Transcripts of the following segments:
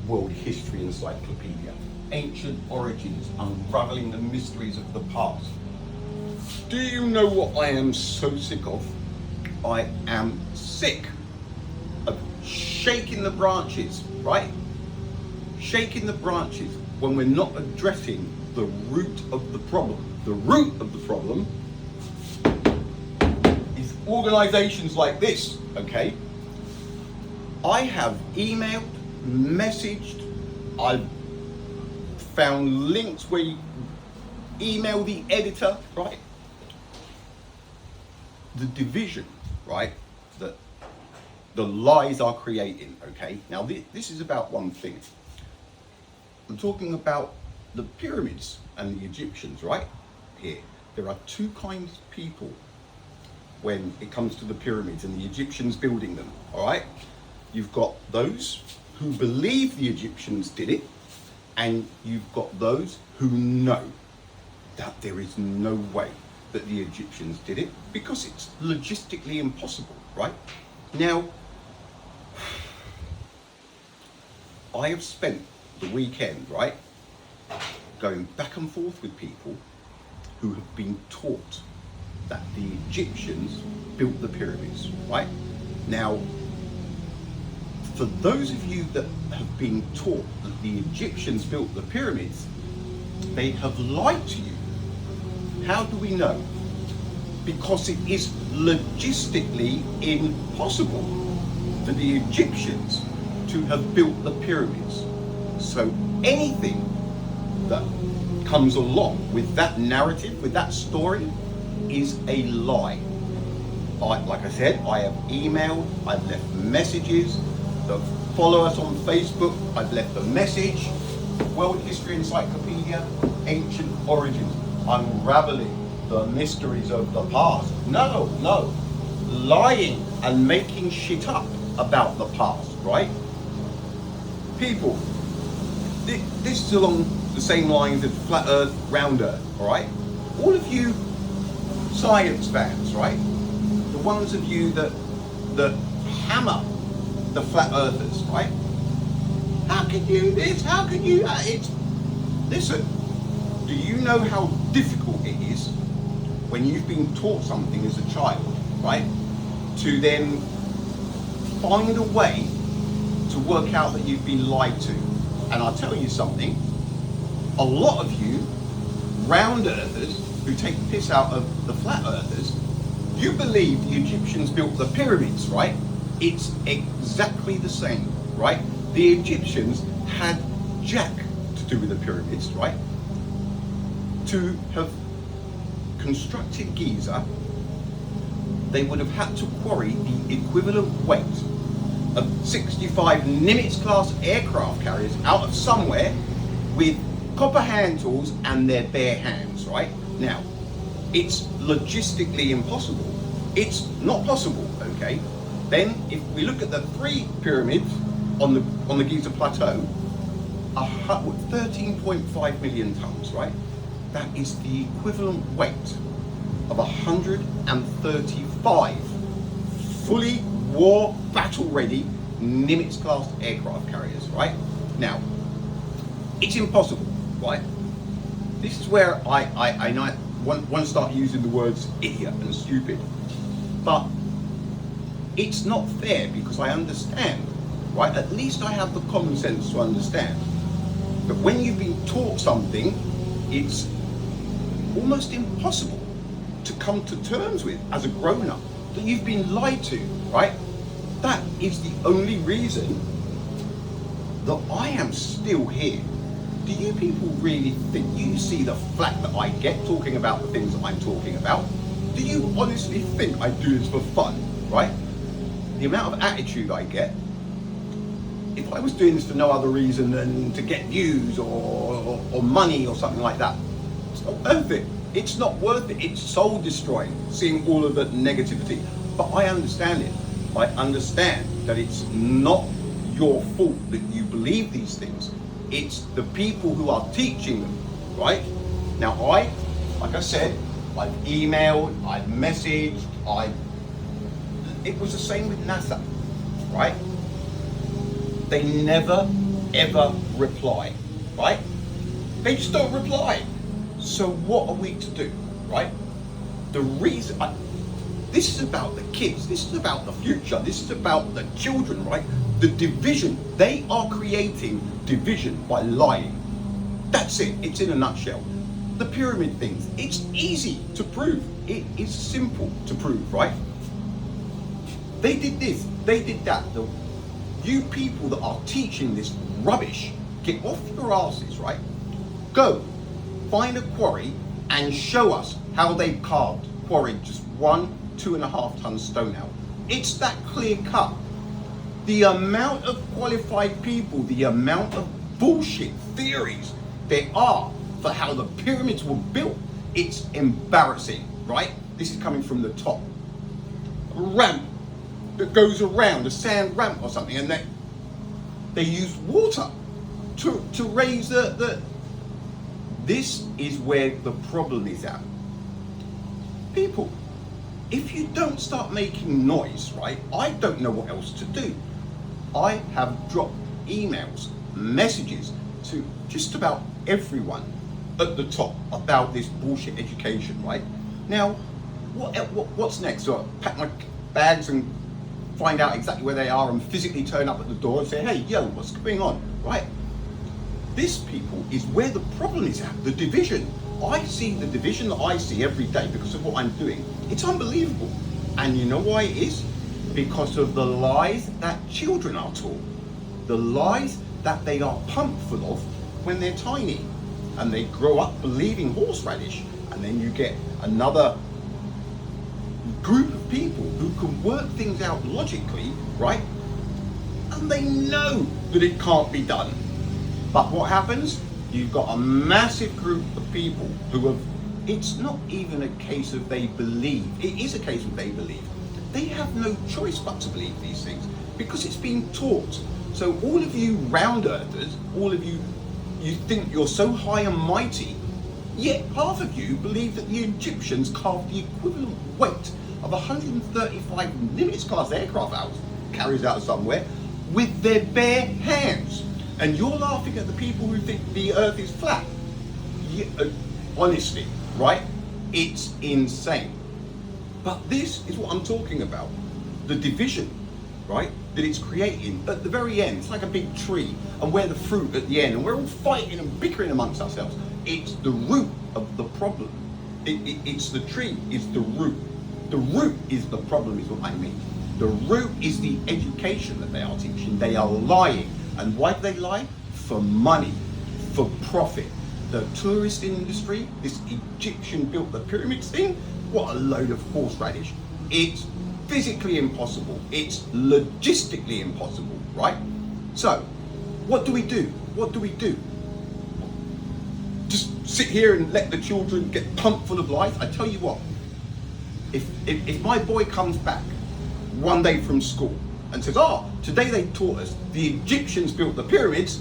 World History Encyclopedia. Ancient Origins, Unraveling the Mysteries of the Past. Do you know what I am so sick of? I am sick of shaking the branches, right? Shaking the branches when we're not addressing the root of the problem. The root of the problem is organizations like this, okay? I have emailed, messaged, I've found links where you email the editor, right? The division, right, that the lies are creating, okay? Now this is about one thing. I'm talking about the pyramids and the Egyptians, right? Here, there are two kinds of people when it comes to the pyramids and the Egyptians building them, all right? You've got those who believe the Egyptians did it, and you've got those who know that there is no way that the Egyptians did it because it's logistically impossible, right? Now, I have spent the weekend, right, going back and forth with people who have been taught that the Egyptians built the pyramids, right? Now, for those of you that have been taught that the Egyptians built the pyramids, they have lied to you. How do we know? Because it is logistically impossible for the Egyptians to have built the pyramids. So anything that comes along with that narrative, with that story, is a lie. Like I said, I have emailed, I've left messages. That follow us on Facebook, I've left a message. World History Encyclopedia, Ancient Origins, Unraveling the Mysteries of the Past. No, lying and making shit up about the past, right? People, this is along the same lines as Flat Earth, Round Earth, all right? All of you science fans, right? The ones of you that hammer the flat earthers, right? How can you this? How can you listen, do you know how difficult it is when you've been taught something as a child, right? To then find a way to work out that you've been lied to. And I'll tell you something, a lot of you round earthers who take the piss out of the flat earthers, you believe the Egyptians built the pyramids, right? It's exactly the same, right? The Egyptians had jack to do with the pyramids, right? To have constructed Giza, they would have had to quarry the equivalent weight of 65 Nimitz-class aircraft carriers out of somewhere with copper hand tools and their bare hands, right? Now, it's logistically impossible. It's not possible, okay? Then, if we look at the three pyramids on the Giza Plateau, 13.5 million tons, right? That is the equivalent weight of 135 fully war battle-ready Nimitz-class aircraft carriers, right? Now, it's impossible, right? This is where I want to start using the words idiot and stupid, but it's not fair because I understand, right? At least I have the common sense to understand that when you've been taught something, it's almost impossible to come to terms with as a grown-up, that you've been lied to, right? That is the only reason that I am still here. Do you people really think, you see the flack that I get talking about the things that I'm talking about? Do you honestly think I do this for fun, right? The amount of attitude I get, if I was doing this for no other reason than to get views or money or something like that, it's not worth it. It's not worth it. It's soul destroying, seeing all of the negativity. But I understand it. I understand that it's not your fault that you believe these things. It's the people who are teaching them, right? Now like I said, I've emailed, I've messaged, it was the same with NASA, right? They never ever reply, right? They just don't reply. So what are we to do, right? The reason, this is about the kids, this is about the future, this is about the children, right? The division, they are creating division by lying. That's it, it's in a nutshell. The pyramid things, it's easy to prove. It is simple to prove, right? They did this, they did that. You people that are teaching this rubbish, get off your asses, right? Go, find a quarry and show us how they've quarried just 1-2.5 ton stone out. It's that clear cut. The amount of qualified people, the amount of bullshit theories there are for how the pyramids were built, it's embarrassing, right? This is coming from the top. A ramp that goes around, a sand ramp or something, and they use water to raise the. This is where the problem is at. People, if you don't start making noise, right, I don't know what else to do. I have dropped emails, messages to just about everyone at the top about this bullshit education, right? Now, what's next? So I pack my bags and find out exactly where they are and physically turn up at the door and say, hey, yo, what's going on, right? This, people, is where the problem is at, the division. I see the division that I see every day because of what I'm doing. It's unbelievable. And you know why it is? Because of the lies that children are taught. The lies that they are pumped full of when they're tiny. And they grow up believing horseradish. And then you get another group of people who can work things out logically, right? And they know that it can't be done. But what happens? You've got a massive group of people who have, it's not even a case of they believe, it is a case of they believe. They have no choice but to believe these things because it's been taught. So all of you round earthers, all of you, you think you're so high and mighty, yet half of you believe that the Egyptians carved the equivalent weight of 135 Nimitz class aircraft carriers out somewhere with their bare hands. And you're laughing at the people who think the earth is flat. Yeah, honestly, right? It's insane. But this is what I'm talking about. The division, right? That it's creating at the very end. It's like a big tree and we're the fruit at the end and we're all fighting and bickering amongst ourselves. It's the root of the problem. It's the tree, it's the root. The root is the problem is what I mean. The root is the education that they are teaching. They are lying. And why do they lie? For money, for profit. The tourist industry, this Egyptian built the pyramids thing, what a load of horseradish. It's physically impossible. It's logistically impossible, right? So, what do we do? What do we do? Just sit here and let the children get pumped full of lies? I tell you what, if my boy comes back one day from school and says, today they taught us the Egyptians built the pyramids,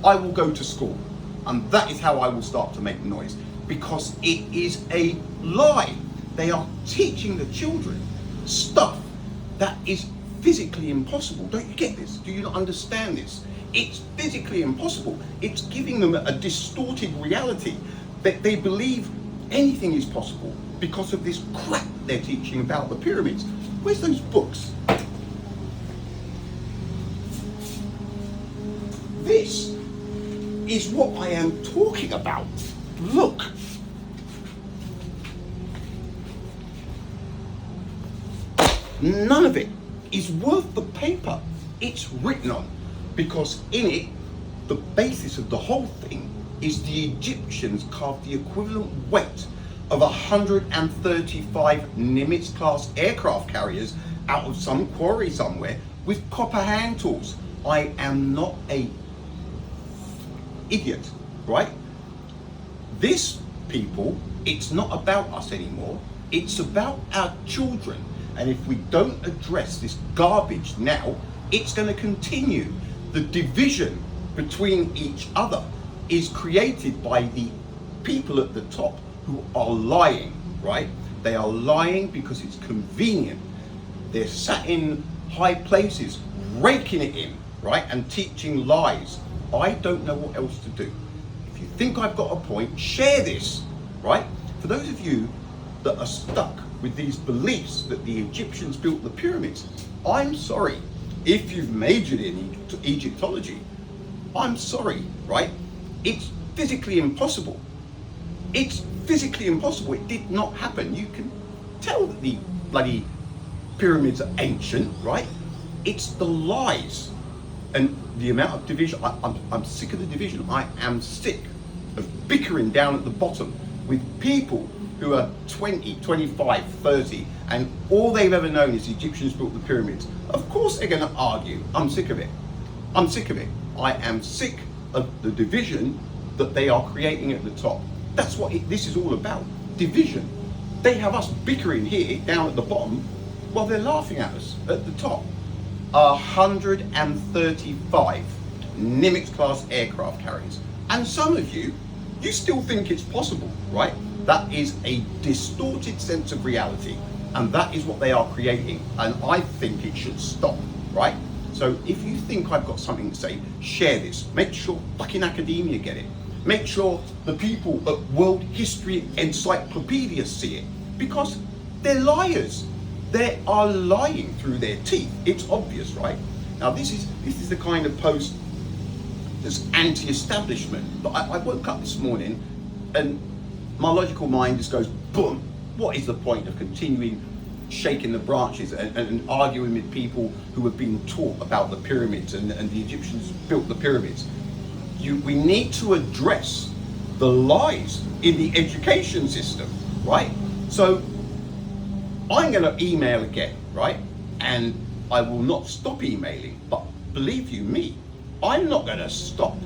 I will go to school. And that is how I will start to make noise. Because it is a lie. They are teaching the children stuff that is physically impossible. Don't you get this? Do you not understand this? It's physically impossible. It's giving them a distorted reality that they believe anything is possible because of this crap they're teaching about the pyramids. Where's those books? This is what I am talking about. Look. None of it is worth the paper it's written on, because in it, the basis of the whole thing is the Egyptians carved the equivalent weight of 135 Nimitz class aircraft carriers out of some quarry somewhere with copper hand tools. I am not a idiot, right? This, people, it's not about us anymore. It's about our children. And if we don't address this garbage now, it's going to continue. The division between each other is created by the people at the top who are lying, right? They are lying because it's convenient. They're sat in high places, raking it in, right? And teaching lies. I don't know what else to do. If you think I've got a point, share this, right? For those of you that are stuck with these beliefs that the Egyptians built the pyramids, I'm sorry. If you've majored in Egyptology, I'm sorry, right? It's physically impossible. It's physically impossible. It did not happen. You can tell that the bloody pyramids are ancient, right? It's the lies and the amount of division. I'm sick of the division. I am sick of bickering down at the bottom with people who are 20, 25, 30, and all they've ever known is the Egyptians built the pyramids. Of course they're going to argue. I'm sick of it. I'm sick of it. I am sick of the division that they are creating at the top. That's what this is all about. Division. They have us bickering here down at the bottom while they're laughing at us at the top. 135 Nimitz class aircraft carriers. And some of you still think it's possible, right? That is a distorted sense of reality, and that is what they are creating, and I think it should stop, right? So if you think I've got something to say, share this. Make sure fucking academia get it. Make sure the people at World History Encyclopedia see it, because they're liars. They are lying through their teeth. It's obvious, right? Now this is the kind of post that's anti-establishment. But I woke up this morning and my logical mind just goes, boom, what is the point of continuing shaking the branches and arguing with people who have been taught about the pyramids and the Egyptians built the pyramids? We need to address the lies in the education system, right? So I'm going to email again, right? And I will not stop emailing, but believe you me, I'm not going to stop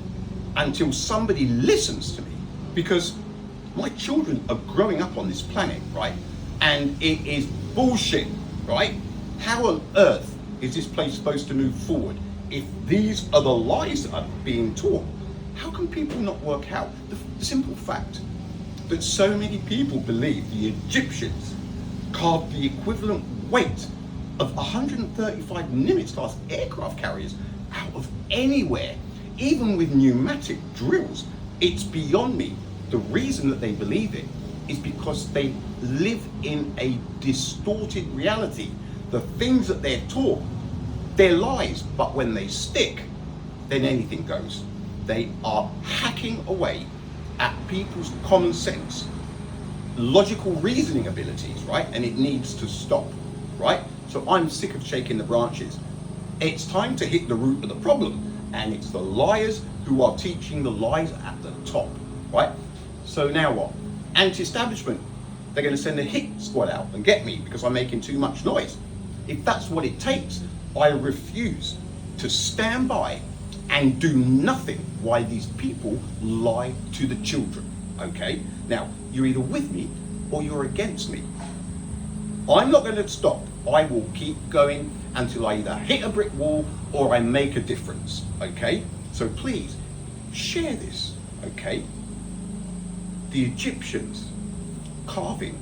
until somebody listens to me, because my children are growing up on this planet, right? And it is bullshit, right? How on earth is this place supposed to move forward if these are the lies that are being taught? How can people not work out the simple fact that so many people believe the Egyptians carved the equivalent weight of 135 Nimitz class aircraft carriers out of anywhere, even with pneumatic drills? It's beyond me. The reason that they believe it is because they live in a distorted reality. The things that they're taught, they're lies, but when they stick, then anything goes. They are hacking away at people's common sense, logical reasoning abilities, right? And it needs to stop, right? So I'm sick of shaking the branches. It's time to hit the root of the problem, and it's the liars who are teaching the lies at the top, right? So now what? Anti-establishment. They're going to send a hit squad out and get me because I'm making too much noise. If that's what it takes, I refuse to stand by and do nothing while these people lie to the children, okay? Now, you're either with me or you're against me. I'm not going to stop. I will keep going until I either hit a brick wall or I make a difference, okay? So please, share this, okay? The Egyptians carving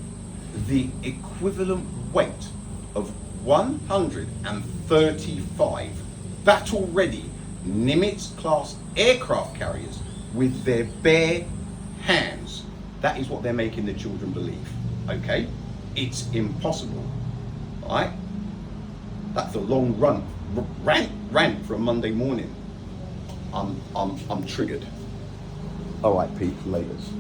the equivalent weight of 135 battle-ready Nimitz class aircraft carriers with their bare hands. That is what they're making the children believe, okay? It's impossible, all right? That's a long rant for a Monday morning. I'm triggered. All right, Pete, laters.